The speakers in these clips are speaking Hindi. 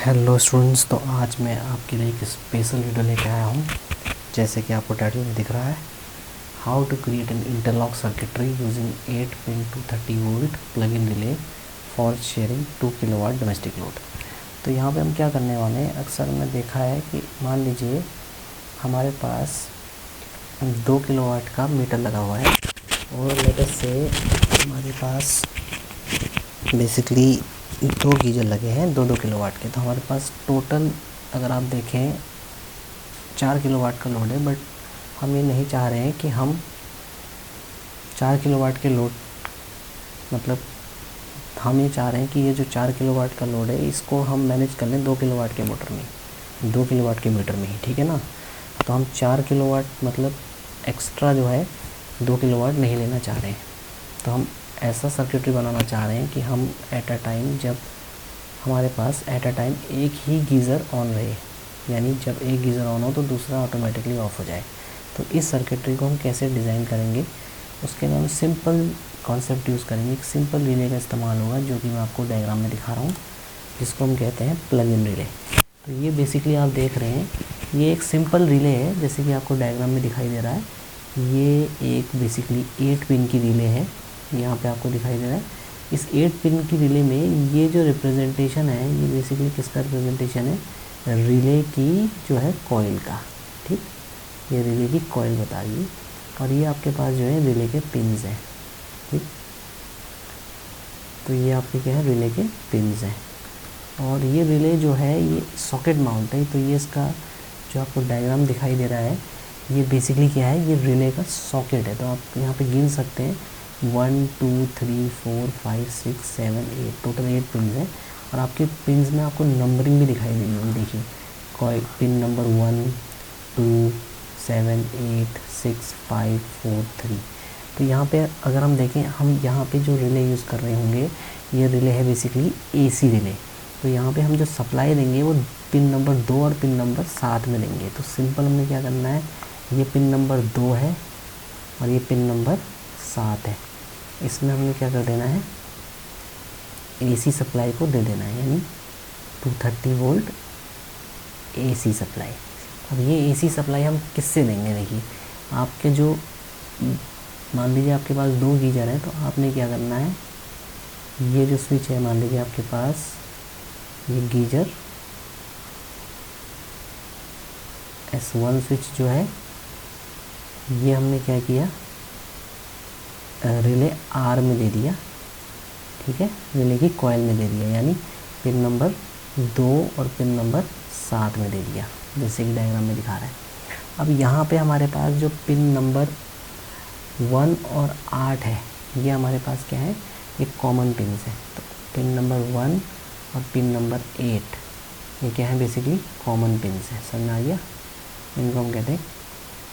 हेलो स्टूडेंट्स, तो आज मैं आपके लिए एक स्पेशल वीडियो लेके आया हूँ। जैसे कि आपको टाइटल में दिख रहा है, how to create an interlock circuitry using 8 pin 230 volt plug in relay for sharing 2 kilowatt domestic load. तो यहाँ पे हम क्या करने वाले हैं, अक्सर हमने देखा है कि मान लीजिए हमारे पास 2 किलोवाट का मीटर लगा हुआ है और लेटर से हमारे पास बेसिकली 2 गीजर लगे हैं 2-2 किलोवाट के। तो हमारे पास टोटल अगर आप देखें 4 किलोवाट का लोड है, बट हम ये नहीं चाह रहे हैं कि हम 4 किलोवाट के लोड मतलब हम ये चाह रहे हैं कि ये जो 4 किलोवाट का लोड है इसको हम मैनेज कर लें 2 किलोवाट के मोटर में, 2 किलोवाट के मीटर में ही, ठीक है ना। तो हम 4 किलोवाट मतलब एक्स्ट्रा जो है 2 किलोवाट नहीं लेना चाह रहे हैं। तो हम ऐसा सर्किटरी बनाना चाह रहे हैं कि हम एट अ टाइम जब हमारे पास एट अ टाइम एक ही गीज़र ऑन रहे, यानी जब एक गीज़र ऑन हो तो दूसरा ऑटोमेटिकली ऑफ हो जाए। तो इस सर्किटरी को हम कैसे डिज़ाइन करेंगे, उसके लिए हम सिंपल कॉन्सेप्ट यूज़ करेंगे। एक सिंपल रिले का इस्तेमाल होगा जो कि मैं आपको डायग्राम में दिखा रहा हूँ, जिसको हम कहते हैं प्लग इन रिले। तो ये बेसिकली आप देख रहे हैं, ये एक सिंपल रिले है जैसे कि आपको डायग्राम में दिखाई दे रहा है। ये एक बेसिकली 8 पिन की रिले है, यहाँ पे आपको दिखाई दे रहा है। इस 8 पिन की रिले में ये जो रिप्रेजेंटेशन है ये बेसिकली किसका रिप्रेजेंटेशन है, रिले की जो है कॉइल का, ठीक। ये रिले की कॉइल बता रही है और ये आपके पास जो है रिले के पिन्स हैं, ठीक। तो ये आपके क्या है, रिले के पिन्स हैं। और ये रिले जो है ये सॉकेट माउंट है। तो ये इसका जो आपको डायग्राम दिखाई दे रहा है ये बेसिकली क्या है, ये रिले का सॉकेट है। तो आप यहाँ पे गिन सकते हैं 1 2 3 4 5 6 7 8, टोटल 8 पिन है। और आपके पिन्स में आपको नंबरिंग भी दिखाई दे रही है, देखिए कोई पिन नंबर 1 2 7 8 6 5 4 3। तो यहाँ पे अगर हम देखें, हम यहाँ पे जो रिले यूज़ कर रहे होंगे ये रिले है बेसिकली AC रिले। तो यहाँ पे हम जो सप्लाई देंगे वो पिन नंबर 2 और पिन नंबर 7 में देंगे। तो सिंपल हमने क्या करना है, ये पिन नंबर 2 है और ये पिन नंबर 7 है, इसमें हमने क्या कर देना है, AC सप्लाई को दे देना है, यानी 230 वोल्ट AC सप्लाई। अब ये AC सप्लाई हम किससे देंगे, देखिए आपके जो मान लीजिए आपके पास 2 गीजर है, तो आपने क्या करना है, ये जो स्विच है मान लीजिए आपके पास ये गीजर S1 स्विच जो है ये हमने क्या किया, रिले R में दे दिया, ठीक है, रिले की कॉइल में दे दिया, यानी पिन नंबर 2 और पिन नंबर 7 में दे दिया, जैसे कि डायग्राम में दिखा रहा है। अब यहाँ पे हमारे पास जो पिन नंबर 1 और 8 है ये हमारे पास क्या है, ये कॉमन पिन्स है। तो पिन नंबर 1 और पिन नंबर 8 ये क्या है, बेसिकली कॉमन पिन्स है, समझ में आ गया। इनको हम कहते हैं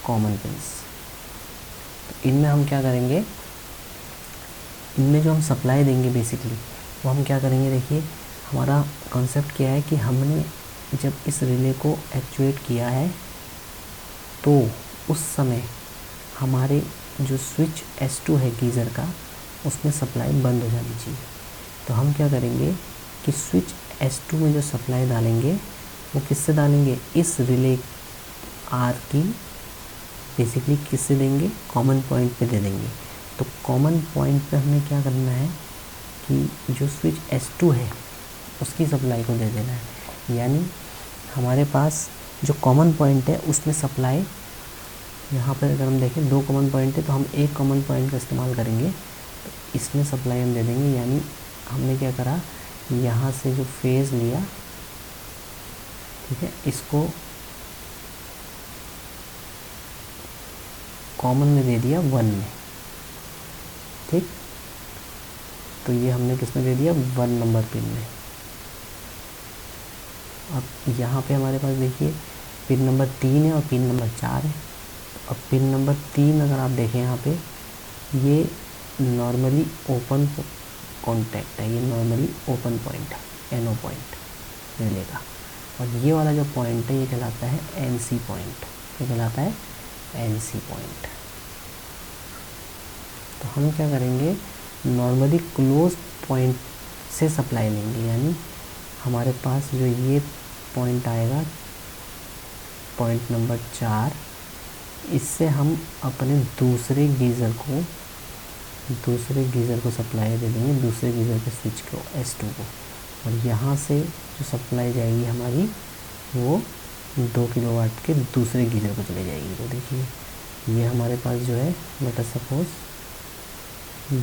कॉमन पिन्स। तो इनमें हम क्या करेंगे, इनमें जो हम सप्लाई देंगे बेसिकली वो हम क्या करेंगे, देखिए हमारा कॉन्सेप्ट क्या है कि हमने जब इस रिले को एक्चुएट किया है तो उस समय हमारे जो स्विच S2 है गीज़र का उसमें सप्लाई बंद हो जानी चाहिए। तो हम क्या करेंगे कि स्विच S2 में जो सप्लाई डालेंगे वो किससे डालेंगे, इस रिले R की बेसिकली किससे देंगे, कॉमन पॉइंट पे दे देंगे। तो कॉमन पॉइंट पे हमें क्या करना है कि जो स्विच S2 है उसकी सप्लाई को दे देना है, यानी हमारे पास जो कॉमन पॉइंट है उसमें सप्लाई, यहाँ पर अगर हम देखें 2 कॉमन पॉइंट है तो हम एक कॉमन पॉइंट का इस्तेमाल करेंगे, तो इसमें सप्लाई हम दे देंगे। यानी हमने क्या करा, यहाँ से जो फेज़ लिया, ठीक है, इसको कॉमन में दे दिया 1 में, ठीक। तो ये हमने किस में दे दिया, 1 नंबर पिन में। अब यहाँ पे हमारे पास देखिए पिन नंबर 3 है और पिन नंबर 4 है। अब पिन नंबर 3 अगर आप देखें यहाँ पे ये नॉर्मली ओपन कॉन्टैक्ट है, ये नॉर्मली ओपन पॉइंट है, NO पॉइंट रिले का। और ये वाला जो पॉइंट है ये कहलाता है NC पॉइंट, ये कहलाता है NC पॉइंट। तो हम क्या करेंगे, नॉर्मली क्लोज पॉइंट से सप्लाई लेंगे, यानी हमारे पास जो ये पॉइंट आएगा, पॉइंट नंबर 4, इससे हम अपने दूसरे गीज़र को सप्लाई दे देंगे, दूसरे गीज़र के स्विच को, S2 को, और यहाँ से जो सप्लाई जाएगी हमारी वो 2 किलोवाट के दूसरे गीज़र को चले जाएगी। तो देखिए ये हमारे पास जो है लेट अस सपोज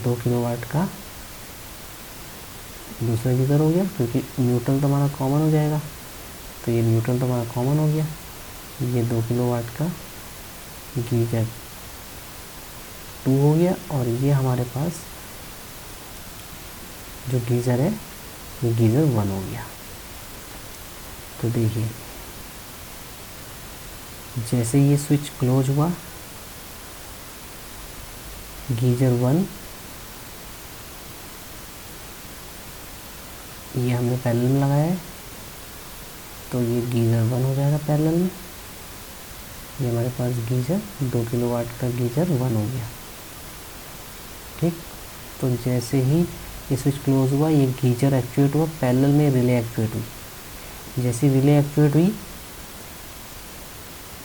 2 किलोवाट का दूसरा गीज़र हो गया, क्योंकि न्यूट्रल तो हमारा कॉमन हो जाएगा, तो ये न्यूट्रल तो हमारा कॉमन हो गया। ये 2 किलोवाट का गीज़र 2 हो गया, और ये हमारे पास जो गीज़र है ये गीज़र 1 हो गया। तो देखिए जैसे ये स्विच क्लोज हुआ, गीज़र 1 ये हमने पैरेलल में लगाया है, तो ये गीज़र 1 हो जाएगा पैरेलल में। ये हमारे पास गीज़र 2 किलोवाट का गीज़र 1 हो गया। ठीक, तो जैसे ही ये स्विच क्लोज हुआ, ये गीज़र एक्चुएट हुआ, पैरेलल में रिले एक्चुएट हुई। जैसे रिले एक्चुएट हुई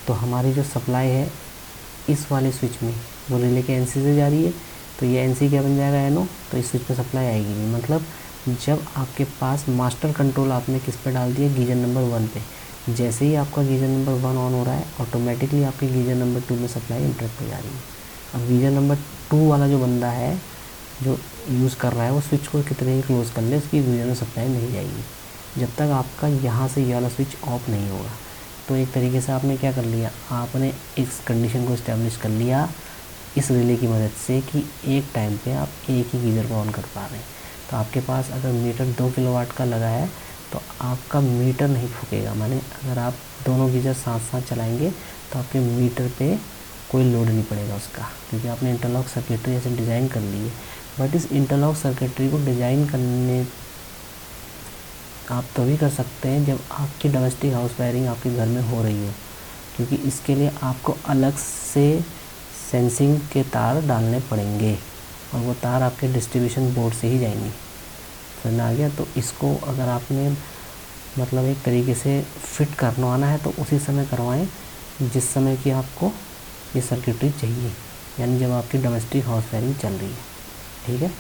तो हमारी जो सप्लाई है इस वाले स्विच में वो रिले के NC से जा रही है, तो ये NC क्या बन जाएगा, NO, तो इस स्विच पे सप्लाई आएगी नहीं। मतलब जब आपके पास मास्टर कंट्रोल आपने किस पे डाल दिया, गीज़र नंबर 1 पे, जैसे ही आपका गीज़र नंबर 1 ऑन हो रहा है, ऑटोमेटिकली आपके गीज़र नंबर 2 में सप्लाई इंटरप्ट हो जा रही है। अब गीज़र नंबर 2 वाला जो बंदा है जो यूज़ कर रहा है, वो स्विच को कितने ही क्लोज़ कर ले, उसकी गीज़र में सप्लाई नहीं जाएगी जब तक आपका यहाँ से ये वाला स्विच ऑफ नहीं होगा। तो एक तरीके से आपने क्या कर लिया, आपने इस कंडीशन को इस्टेब्लिश कर लिया इस रिले की मदद से कि एक टाइम पे आप एक ही गीज़र को ऑन कर पा रहे हैं। तो आपके पास अगर मीटर 2 किलोवाट का लगा है तो आपका मीटर नहीं फूकेगा, माने अगर आप दोनों गीज़र साथ साथ चलाएंगे तो आपके मीटर पे कोई लोड नहीं पड़ेगा उसका, क्योंकि आपने इंटरलॉक सर्किटरी ऐसे डिज़ाइन कर ली है। बट इस इंटरलॉक सर्किटरी को डिज़ाइन करने आप तभी कर सकते हैं जब आपकी डोमेस्टिक हाउस वायरिंग आपके घर में हो रही हो, क्योंकि इसके लिए आपको अलग से सेंसिंग के तार डालने पड़ेंगे, और वो तार आपके डिस्ट्रीब्यूशन बोर्ड से ही जाएंगी। समझ में आ गया? तो इसको अगर आपने मतलब एक तरीके से फिट करवाना है तो उसी समय करवाएं जिस समय कि आपको ये सर्किटरी चाहिए, यानी जब आपकी डोमेस्टिक हाउस वायरिंग चल रही है। ठीक है,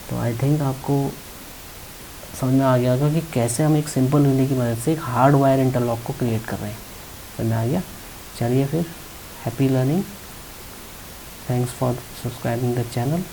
तो आई थिंक आपको समझ में आ गया होगा कि कैसे हम एक सिंपल रिले की मदद से एक हार्ड वायर इंटरलॉक को क्रिएट कर रहे हैं। समझ में आ गया? चलिए फिर, happy learning, thanks for subscribing the channel.